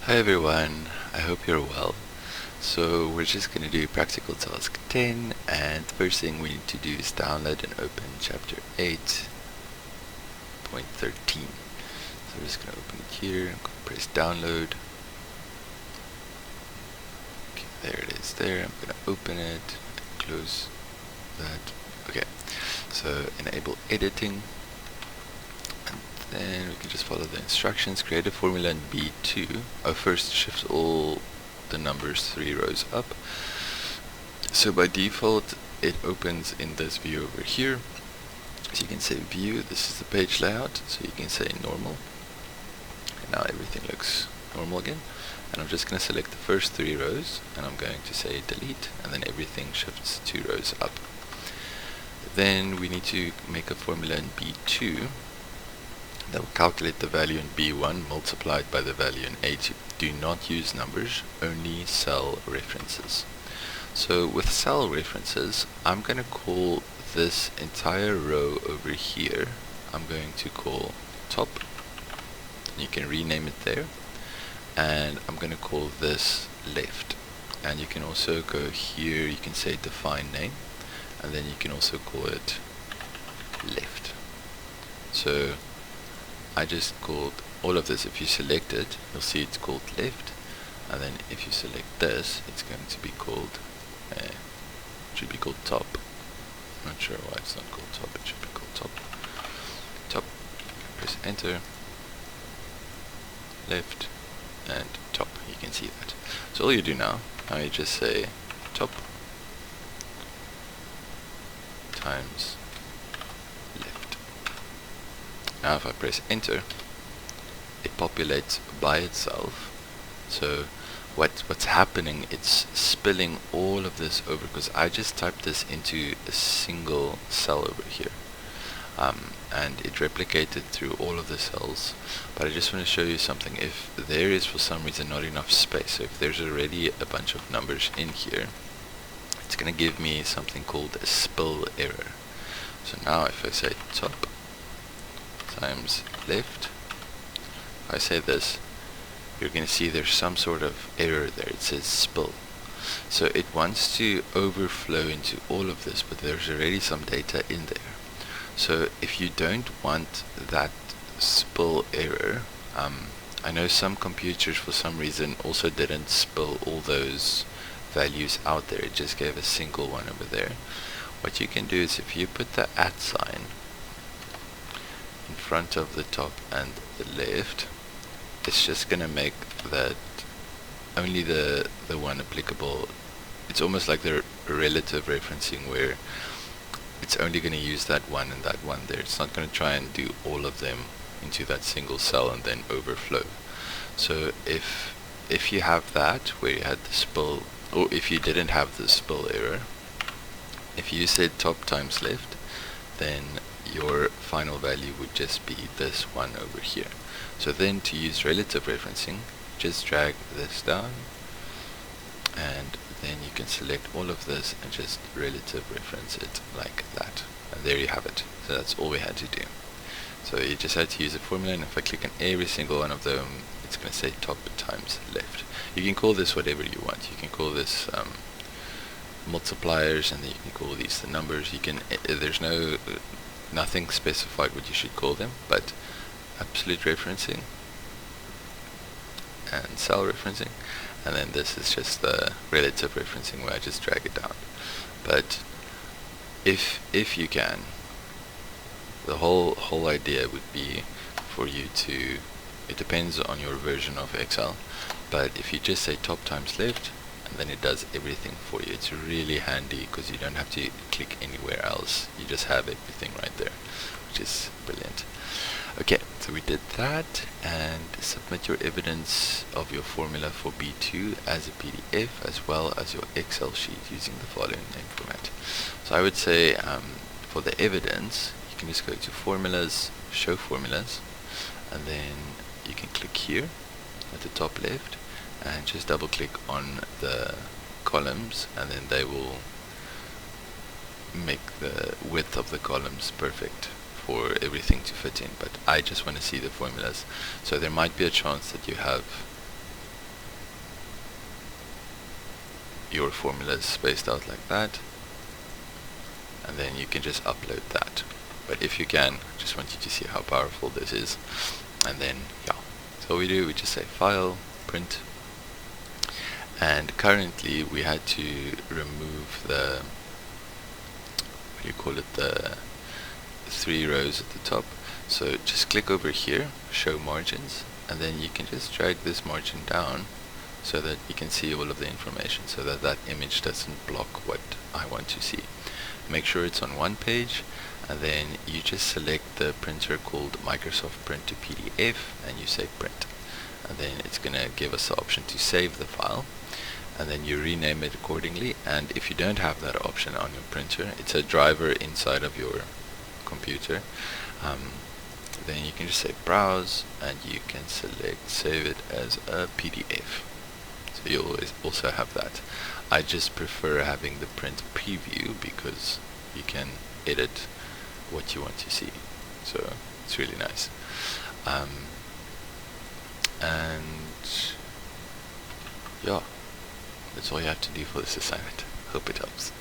Hi everyone, I hope you're well. So we're just going to do practical task 10, and the first thing we need to do is download and open chapter 8.13. So we're just going to open it here, I'm going to press download. Okay, there it is there, I'm going to open it, close that. Okay, so enable editing. Then we can just follow the instructions, create a formula in B2. First shifts all the numbers 3 rows up. So by default it opens in this view over here. So you can say view, this is the page layout, so you can say normal. And now everything looks normal again. And I'm just going to select the first 3 rows and I'm going to say delete, and then everything shifts 2 rows up. Then we need to make a formula in B2 that will calculate the value in B1 multiplied by the value in A2. Do not use numbers, only cell references. So with cell references, I'm going to call this entire row over here, I'm going to call top. You can rename it there. And I'm going to call this left. And you can also go here, you can say define name, and then you can also call it left. So I just called all of this. If you select it, you'll see it's called left, and then if you select this, it's going to be called it should be called top. I'm not sure why it's not called top. It should be called top. Top. Press enter. Left and top. You can see that. So all you do now you just say top times left. Now if I press enter, it populates by itself. So what's happening, it's spilling all of this over, because I just typed this into a single cell over here. And it replicated through all of the cells. But I just want to show you something. If there is for some reason not enough space, so if there's already a bunch of numbers in here, it's going to give me something called a spill error. So now if I say top times left, if I say this, you're going to see there's some sort of error there. It says spill. So it wants to overflow into all of this, but there's already some data in there. So if you don't want that spill error, I know some computers for some reason also didn't spill all those values out there. It just gave a single one over there. What you can do is, if you put the @ sign in front of the top and the left, it's just gonna make that only the one applicable. It's almost like the relative referencing, where it's only going to use that one and that one there. It's not going to try and do all of them into that single cell and then overflow. So if you have that, where you had the spill, or if you didn't have the spill error, if you said top times left, then your final value would just be this one over here. So then to use relative referencing, just drag this down, and then you can select all of this and just relative reference it like that. And there you have it. So that's all we had to do. So you just had to use a formula, and if I click on every single one of them, it's going to say top times left. You can call this whatever you want. You can call this multipliers, and then you can call these the numbers. You can there's nothing specified what you should call them, but absolute referencing and cell referencing, and then this is just the relative referencing, where I just drag it down. But if you can, the whole idea would be for you to, it depends on your version of Excel, but if you just say top times left, and then it does everything for you, it's really handy, because you don't have to click anywhere else. You just have everything right there, which is brilliant. Okay, so we did that, and submit your evidence of your formula for B2 as a PDF, as well as your Excel sheet, using the following name format. So I would say for the evidence, you can just go to formulas, show formulas, and then you can click here at the top left, and just double click on the columns, and then they will make the width of the columns perfect for everything to fit in. But I just want to see the formulas, so there might be a chance that you have your formulas spaced out like that, and then you can just upload that. But if you can, I just want you to see how powerful this is. And then yeah, so we just say file, print, and currently we had to remove the, what do you call it, the 3 rows at the top. So just click over here, show margins, and then you can just drag this margin down so that you can see all of the information, so that that image doesn't block what I want to see. Make sure it's on one page, and then you just select the printer called Microsoft Print to PDF, and you say print, and then it's gonna give us the option to save the file, and then you rename it accordingly. And if you don't have that option on your printer, it's a driver inside of your computer, then you can just say browse, and you can select save it as a PDF. So you always also have that. I just prefer having the print preview because you can edit what you want to see, so it's really nice. And yeah, that's all you have to do for this assignment. Hope it helps.